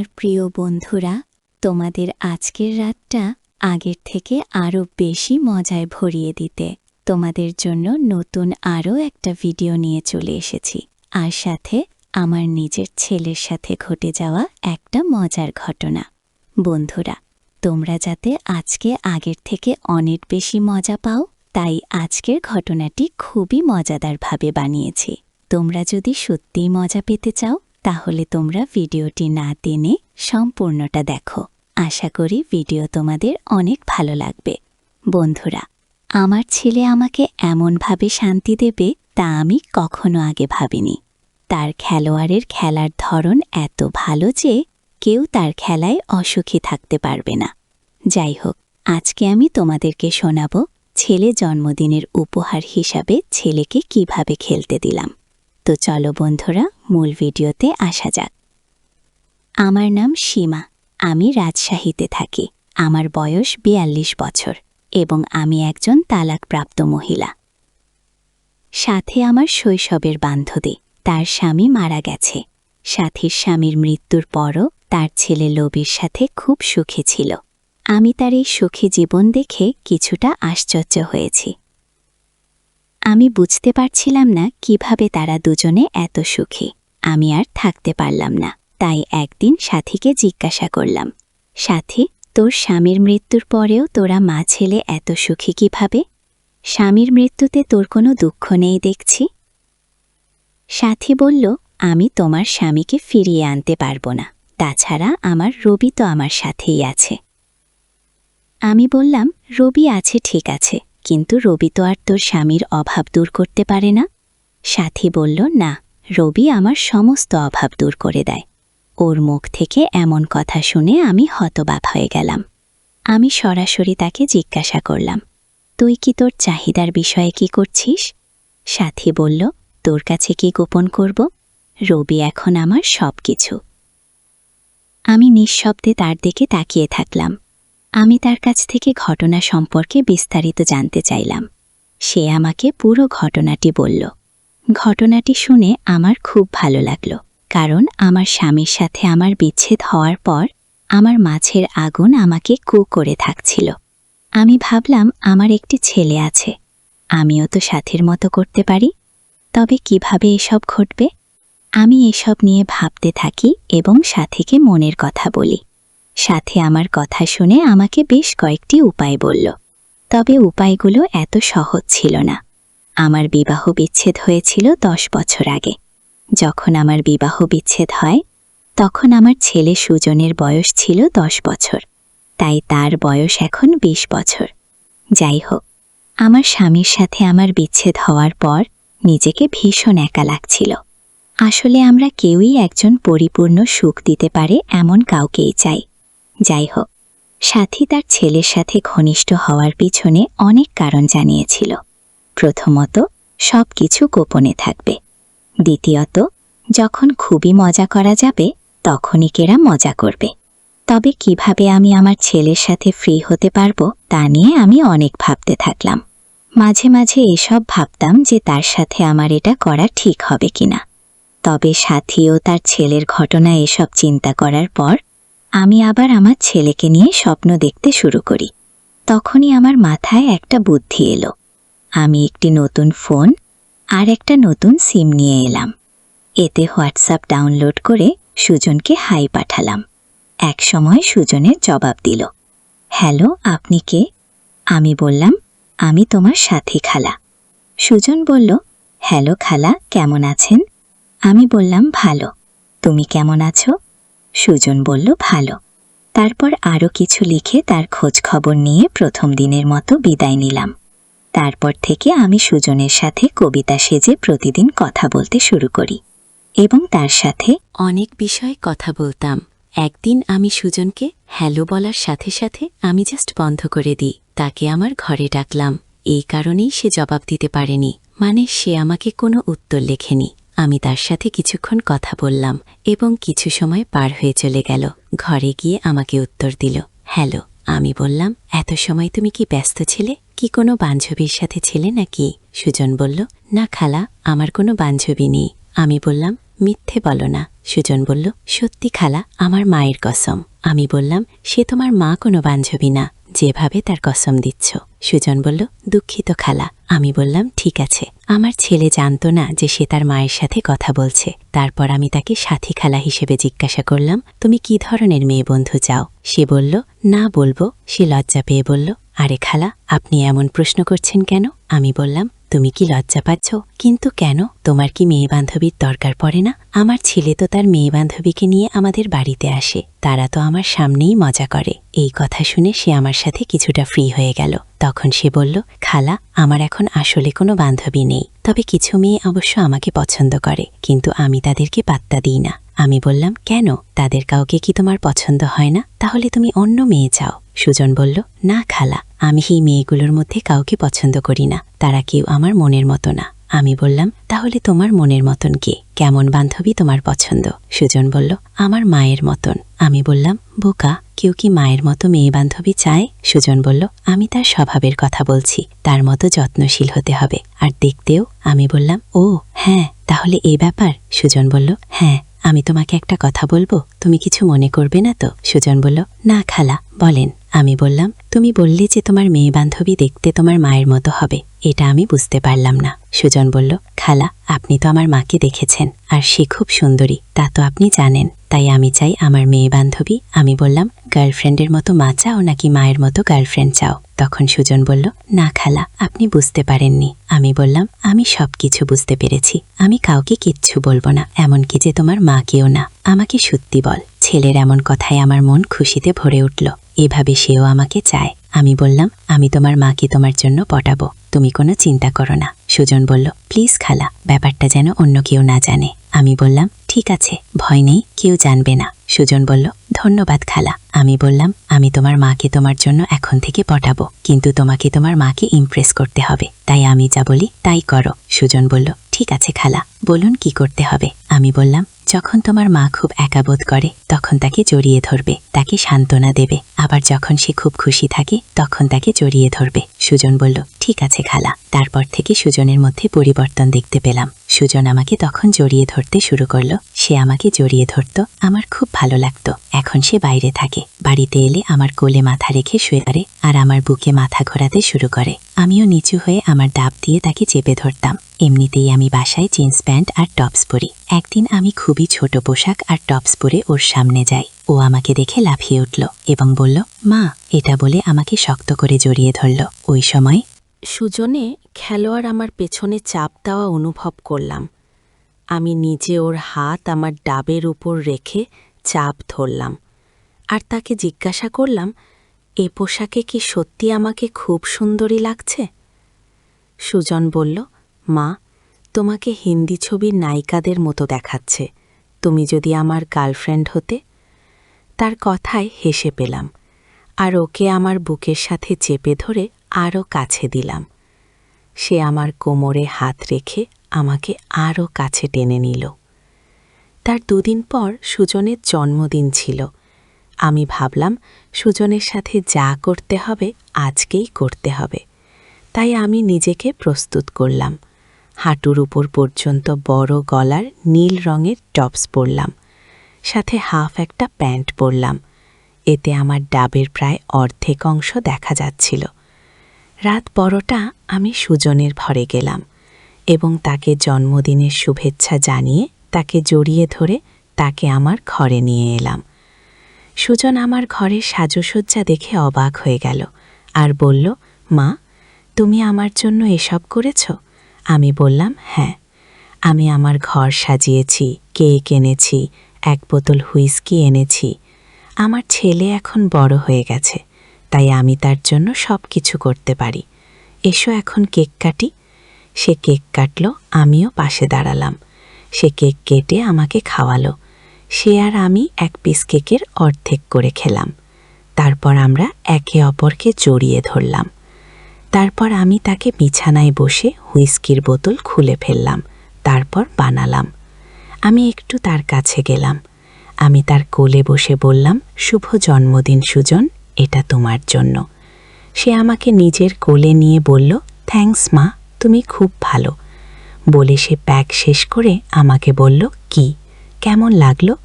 আমার প্রিয় বন্ধুরা, তোমাদের আজকের রাতটা আগের থেকে আরও বেশি মজায় ভরিয়ে দিতে তোমাদের জন্য নতুন আরও একটা ভিডিও নিয়ে চলে এসেছি, আর সাথে আমার নিজের ছেলের সাথে ঘটে যাওয়া একটা মজার ঘটনা। বন্ধুরা, তোমরা যাতে আজকে আগের থেকে অনেক বেশি মজা পাও, তাই আজকের ঘটনাটি খুবই মজাদারভাবে বানিয়েছি। তোমরা যদি সত্যিই মজা পেতে চাও, তাহলে তোমরা ভিডিওটি না টেনে সম্পূর্ণটা দেখো। আশা করি ভিডিও তোমাদের অনেক ভালো লাগবে। বন্ধুরা, আমার ছেলে আমাকে এমনভাবে শান্তি দেবে তা আমি কখনো আগে ভাবিনি। তার খেলোয়াড়ের খেলার ধরন এত ভালো যে কেউ তার খেলায় অসুখী থাকতে পারবে না। যাই হোক, আজকে আমি তোমাদেরকে শোনাব ছেলে জন্মদিনের উপহার হিসাবে ছেলেকে কিভাবে খেলতে দিলাম। তো চলো বন্ধুরা, মূল ভিডিওতে আসা যাক। আমার নাম সীমা, আমি রাজশাহীতে থাকি। আমার বয়স ৪২ বছর এবং আমি একজন তালাকপ্রাপ্ত মহিলা। সাথে আমার শৈশবের বান্ধবী, তার স্বামী মারা গেছে। সাথীর স্বামীর মৃত্যুর পরও তার ছেলে লবির সাথে খুব সুখী ছিল। আমি তার এই সুখী জীবন দেখে কিছুটা আশ্চর্য হয়েছি। আমি বুঝতে পারছিলাম না কিভাবে তারা দুজনে এত সুখী। আমি আর থাকতে পারলাম না, তাই একদিন সাথীকে জিজ্ঞাসা করলাম, সাথী, তোর স্বামীর মৃত্যুর পরেও তোরা মা ছেলে এত সুখী কিভাবে? স্বামীর মৃত্যুতে তোর কোনো দুঃখ নেই দেখছি। সাথী বলল, আমি তোমার স্বামীকে ফিরিয়ে আনতে পারবো না, তাছাড়া আমার রবি তো আমার সাথেই আছে। আমি বললাম, রবি আছে ঠিক আছে, কিন্তু রবি তো আর তোর স্বামীর অভাব দূর করতে পারে না। সাথী বলল, না, রবি আমার সমস্ত অভাব দূর করে দেয়। ওর মুখ থেকে এমন কথা শুনে আমি হতবাক হয়ে গেলাম। আমি সরাসরি তাকে জিজ্ঞাসা করলাম, তুই কি তোর চাহিদার বিষয়ে কি করছিস? সাথী বলল, তোর কাছে কি গোপন করব? রবি এখন আমার সব কিছু। আমি নিঃশব্দে তার দিকে তাকিয়ে থাকলাম। আমি তার কাছ থেকে ঘটনা সম্পর্কে বিস্তারিত জানতে চাইলাম। সে আমাকে পুরো ঘটনাটি বলল। ঘটনাটি শুনে আমার খুব ভালো লাগলো, কারণ আমার স্বামীর সাথে আমার বিচ্ছেদ হওয়ার পর আমার মাঝের আগুন আমাকে কু করে থাকছিল। আমি ভাবলাম, আমার একটি ছেলে আছে, আমিও তো সাথীর মতো করতে পারি। তবে কিভাবে এসব ঘটবে? আমি এসব নিয়ে ভাবতে থাকি এবং সাথীকে মনের কথা বলি। সাথে আমার কথা শুনে আমাকে বেশ কয়েকটি উপায় বলল, তবে উপায়গুলো এত সহজ ছিল না। আমার বিবাহ বিচ্ছেদ হয়েছিল ১০ বছর আগে। যখন আমার বিবাহ বিচ্ছেদ হয়, তখন আমার ছেলে সুজনের বয়স ছিল ১০ বছর, তাই তার বয়স এখন ২০ বছর। যাই হোক, আমার স্বামীর সাথে আমার বিচ্ছেদ হওয়ার পর নিজেকে ভীষণ একা লাগছিল। আসলে আমরা কেউই একজন পরিপূর্ণ সুখ দিতে পারে এমন কাউকেই চাই। যাই হোক, সাথী তার ছেলের সাথে ঘনিষ্ঠ হওয়ার পিছনে অনেক কারণ জানিয়েছিল। প্রথমত, সব কিছু গোপনে থাকবে। দ্বিতীয়ত, যখন খুবই মজা করা যাবে তখনই কেরা মজা করবে। তবে কিভাবে আমি আমার ছেলের সাথে ফ্রি হতে পারবো তা নিয়ে আমি অনেক ভাবতে থাকলাম। মাঝে মাঝে এসব ভাবতাম যে তার সাথে আমার এটা করা ঠিক হবে কিনা। তবে সাথী ও তার ছেলের ঘটনা এসব চিন্তা করার পর আমি আবার আমার ছেলেকে নিয়ে স্বপ্ন দেখতে শুরু করি। তখনই আমার মাথায় একটা বুদ্ধি এলো। আমি একটি নতুন ফোন আর একটা নতুন সিম নিয়ে এলাম। এতে হোয়াটসঅ্যাপ ডাউনলোড করে সুজনকে হাই পাঠালাম। এক সময় সুজনের জবাব দিল, হ্যালো, আপনি কে? আমি বললাম, আমি তোমার সাথী খালা। সুজন বলল, হ্যালো খালা, কেমন আছেন? আমি বললাম, ভালো। তুমি কেমন আছো? সুজন বলল, ভালো। তারপর আরও কিছু লিখে তার খোঁজ খবর নিয়ে প্রথম দিনের মতো বিদায় নিলাম। তারপর থেকে আমি সুজনের সাথে কবিতা সেজে প্রতিদিন কথা বলতে শুরু করি এবং তার সাথে অনেক বিষয়ে কথা বলতাম। একদিন আমি সুজনকে হ্যালো বলার সাথে সাথে আমি জাস্ট বন্ধ করে দিই। তাকে আমার ঘরে ডাকলাম। এই কারণেই সে জবাব দিতে পারেনি, মানে সে আমাকে কোনো উত্তর লেখেনি। আমি তার সাথে কিছুক্ষণ কথা বললাম এবং কিছু সময় পার হয়ে চলে গেল। ঘরে গিয়ে আমাকে উত্তর দিল, হ্যালো। আমি বললাম, এত সময় তুমি কি ব্যস্ত ছিলে? কি কোনো বান্ধবীর সাথে ছিলে নাকি? সুজন বলল, না খালা, আমার কোনো বান্ধবী নেই। আমি বললাম, মিথ্যে বলো না। সুজন বলল, সত্যি খালা, আমার মায়ের কসম। আমি বললাম, সে তোমার মা কোনো বান্ধবী না, যেভাবে তার কসম দিচ্ছ। সুজন বলল, দুঃখিত খালা। আমি বললাম, ঠিক আছে। আমার ছেলে জানতো না যে সে তার মায়ের সাথে কথা বলছে। তারপর আমি তাকে সাথী খালা হিসেবে জিজ্ঞাসা করলাম, তুমি কি ধরনের মেয়ে বন্ধু চাও? সে বলল, না বলবো। সে লজ্জা পেয়ে বলল, আরে খালা, আপনি এমন প্রশ্ন করছেন কেন? আমি বললাম, তুমি কি লজ্জা পাচ্ছ? কিন্তু কেন? তোমার কি মেয়ে বান্ধবীর দরকার পড়ে না? আমার ছেলে তো তার মেয়ে বান্ধবীকে নিয়ে আমাদের বাড়িতে আসে, তারা তো আমার সামনেই মজা করে। এই কথা শুনে সে আমার সাথে কিছুটা ফ্রি হয়ে গেল। তখন সে বলল, খালা, আমার এখন আসলে কোনো বান্ধবী নেই, তবে কিছু মেয়ে অবশ্য আমাকে পছন্দ করে, কিন্তু আমি তাদেরকে পাত্তা দিই না। আমি বললাম, কেন? তাদের কাউকে কি তোমার পছন্দ হয় না? তাহলে তুমি অন্য মেয়ে চাও। সুজন বলল, না খালা, আমি এই মেয়েগুলোর মধ্যে কাউকে পছন্দ করি না, তারা কেউ আমার মনের মতো না। আমি বললাম, তাহলে তোমার মনের মতন কে? কেমন বান্ধবী তোমার পছন্দ? সুজন বলল, আমার মায়ের মতন। আমি বললাম, বোকা, কেউ কি মায়ের মতো মেয়ে বান্ধবী চায়? সুজন বলল, আমি তার স্বভাবের কথা বলছি, তার মতো যত্নশীল হতে হবে, আর দেখতেও। আমি বললাম, ও হ্যাঁ, তাহলে এই ব্যাপার? সুজন বলল, হ্যাঁ। আমি তোমাকে একটা কথা বলবো, তুমি কিছু মনে করবে না তো? সুজন বলল, না খালা, বলেন। আমি বললাম, তুমি বললে যে তোমার মেয়ে বান্ধবী দেখতে তোমার মায়ের মতো হবে, এটা আমি বুঝতে পারলাম না। সুজন বলল, খালা, আপনি তো আমার মাকে দেখেছেন, আর সে খুব সুন্দরী, তা তো আপনি জানেন। তাই আমি চাই আমার মেয়ে বান্ধবী। আমি বললাম, গার্লফ্রেন্ডের মতো মা চাও নাকি মায়ের মতো গার্লফ্রেন্ড চাও? তখন সুজন বলল, না খালা, আপনি বুঝতে পারেননি। আমি বললাম, আমি সব কিছু বুঝতে পেরেছি, আমি কাউকে কিচ্ছু বলবো না, এমনকি যে তোমার মাকেও না। আমাকে সত্যি বল। ছেলের এমন কথায় আমার মন খুশিতে ভরে উঠল। এভাবে সেও আমাকে চায়। আমি বললাম, আমি তোমার মাকে তোমার জন্য পটাবো, তুমি কোনো চিন্তা করো না। সুজন বলল, প্লিজ খালা, ব্যাপারটা যেন অন্য কেউ না জানে। আমি বললাম, ঠিক আছে, ভয় নেই, কেউ জানবে না। সুজন বলল, ধন্যবাদ খালা। আমি বললাম, আমি তোমার মাকে তোমার জন্য এখন থেকে পটাবো, কিন্তু তোমাকে তোমার মাকে ইমপ্রেস করতে হবে, তাই আমি যা বলি তাই করো। সুজন বলল, ঠিক আছে খালা, বলুন কি করতে হবে? আমি বললাম, যখন তোমার মা খুব একা বোধ করে তখন তাকে জড়িয়ে ধরবে, তাকে সান্ত্বনা দেবে, আবার যখন সে খুব খুশি থাকে তখন তাকে জড়িয়ে ধরবে। সুজন বলল, ঠিক আছে খালা। তারপর থেকে সুজনের মধ্যে পরিবর্তন দেখতে পেলাম। সুজন আমাকে তখন জড়িয়ে ধরতে শুরু করলো। সে আমাকে জড়িয়ে ধরত, আমার খুব ভালো লাগতো। এখন সে বাইরে থাকে, বাড়িতে এলে আমার কোলে মাথা রেখে শুয়ে পড়ে আর আমার বুকে মাথা ঘোরাতে শুরু করে। আমিও নিচু হয়ে আমার ডাব দিয়ে তাকে চেপে ধরতাম। এমনিতেই আমি বাসায় জিন্স প্যান্ট আর টপস পরি। একদিন আমি খুবই ছোট পোশাক আর টপস পরে ওর সামনে যাই। ও আমাকে দেখে লাফিয়ে উঠল এবং বলল, মা, এটা বলে আমাকে শক্ত করে জড়িয়ে ধরল। ওই সময় সুজনে খেলোয়াড় আমার পেছনে চাপ দেওয়া অনুভব করলাম। আমি নিজে ওর হাত আমার ডাবের উপর রেখে চাপ ধরলাম আর তাকে জিজ্ঞাসা করলাম, এ পোশাকে কি সত্যি আমাকে খুব সুন্দরী লাগছে? সুজন বলল, মা, তোমাকে হিন্দি ছবির নায়িকাদের মতো দেখাচ্ছে, তুমি যদি আমার গার্লফ্রেন্ড হতে। তার কথায় হেসে পেলাম আর ওকে আমার বুকের সাথে চেপে ধরে আরও কাছে দিলাম। সে আমার কোমরে হাত রেখে আমাকে আরও কাছে টেনে নিল। তার দুদিন পর সুজনের জন্মদিন ছিল। আমি ভাবলাম, সুজনের সাথে যা করতে হবে আজকেই করতে হবে। তাই আমি নিজেকে প্রস্তুত করলাম। হাঁটুর উপর পর্যন্ত বড় গলার নীল রঙের টপস পরলাম, সাথে হাফ একটা প্যান্ট পরলাম। এতে আমার ডাবের প্রায় অর্ধেক অংশ দেখা যাচ্ছিল। রাত 12টা আমি সুজনের ঘরে গেলাম এবং তাকে জন্মদিনের শুভেচ্ছা জানিয়ে তাকে জড়িয়ে ধরে তাকে আমার ঘরে নিয়ে এলাম। সুজন আমার ঘরের সাজসজ্জা দেখে অবাক হয়ে গেল আর বলল, মা, তুমি আমার জন্য এসব করেছ? আমি বললাম, হ্যাঁ, আমি আমার ঘর সাজিয়েছি, কেক এনেছি, 1 বোতল হুইস্কি এনেছি। আমার ছেলে এখন বড় হয়ে গেছে, তাই আমি তার জন্য সব কিছু করতে পারি। এসো এখন কেক কাটি। সে কেক কাটল, আমিও পাশে দাঁড়ালাম। সে কেক কেটে আমাকে খাওয়ালো। সে আর আমি 1 পিস কেকের অর্ধেক করে খেলাম। তারপর আমরা একে অপরকে জড়িয়ে ধরলাম। তারপর আমি তাকে বিছানায় বসে হুইস্কির বোতল খুলে ফেললাম, তারপর বানালাম। আমি একটু তার কাছে গেলাম। আমি তার কোলে বসে বললাম, শুভ জন্মদিন সুজন, এটা তোমার জন্য। সে আমাকে নিজের কোলে নিয়ে বলল, থ্যাঙ্কস মা, তুমি খুব ভালো। বলে সে প্যাক শেষ করে আমাকে বলল, কি কেমন লাগলো?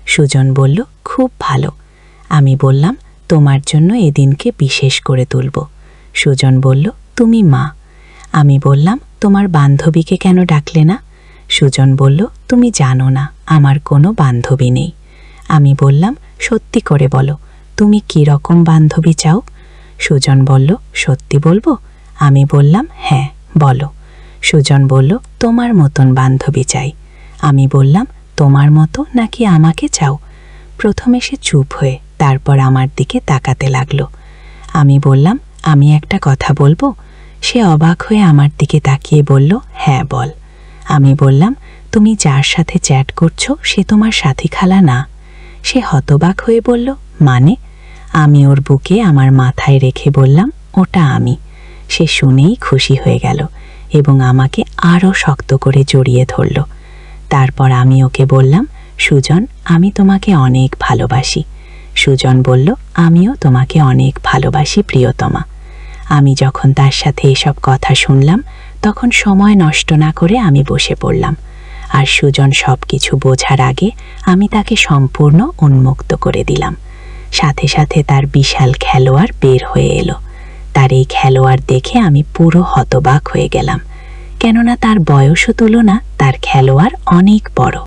সুজন বলল, খুব ভালো। আমি বললাম, তোমার জন্য এদিনকে বিশেষ করে তুলব। সুজন বলল, তুমি মা। আমি বললাম, তোমার বান্ধবীকে কেন ডাকলে না? সুজন বলল, তুমি জানো না আমার কোনো বান্ধবী নেই। আমি বললাম, সত্যি করে বলো, তুমি কি রকম বান্ধবী চাও? সুজন বলল, সত্যি বলবো? আমি বললাম, হ্যাঁ বলো। সুজন বলল, তোমার মতন বান্ধবী চাই। আমি বললাম, তোমার মতো নাকি আমাকে চাও? প্রথমে সে চুপ হয়ে তারপর আমার দিকে তাকাতে লাগলো। আমি বললাম, আমি একটা কথা বলবো? সে অবাক হয়ে আমার দিকে তাকিয়ে বলল, হ্যাঁ বল। আমি বললাম, তুমি যার সাথে চ্যাট করছো সে তোমার সাথী খালা না। সে হতবাক হয়ে বলল, মানে? আমি ওর বুকে আমার মাথায় রেখে বললাম, ওটা আমি। সে শুনেই খুশি হয়ে গেল এবং আমাকে আরও শক্ত করে জড়িয়ে ধরল। তারপর আমি ওকে বললাম, সুজন, আমি তোমাকে অনেক ভালোবাসি। সুজন বলল, আমিও তোমাকে অনেক ভালোবাসি প্রিয়তমা। আমি যখন তার সাথে এসব কথা শুনলাম তখন সময় নষ্ট না করে আমি বসে পড়লাম। আর সুজন সব কিছু বোঝার আগে আমি তাকে সম্পূর্ণ উন্মুক্ত করে দিলাম। সাথে সাথে তার বিশাল খেলোয়াড় বের হয়ে এলো। তার এই খেলোয়াড় দেখে আমি পুরো হতবাক হয়ে গেলাম, কেননা তার বয়সও তুলনা তার খেলোয়াড় অনেক বড়।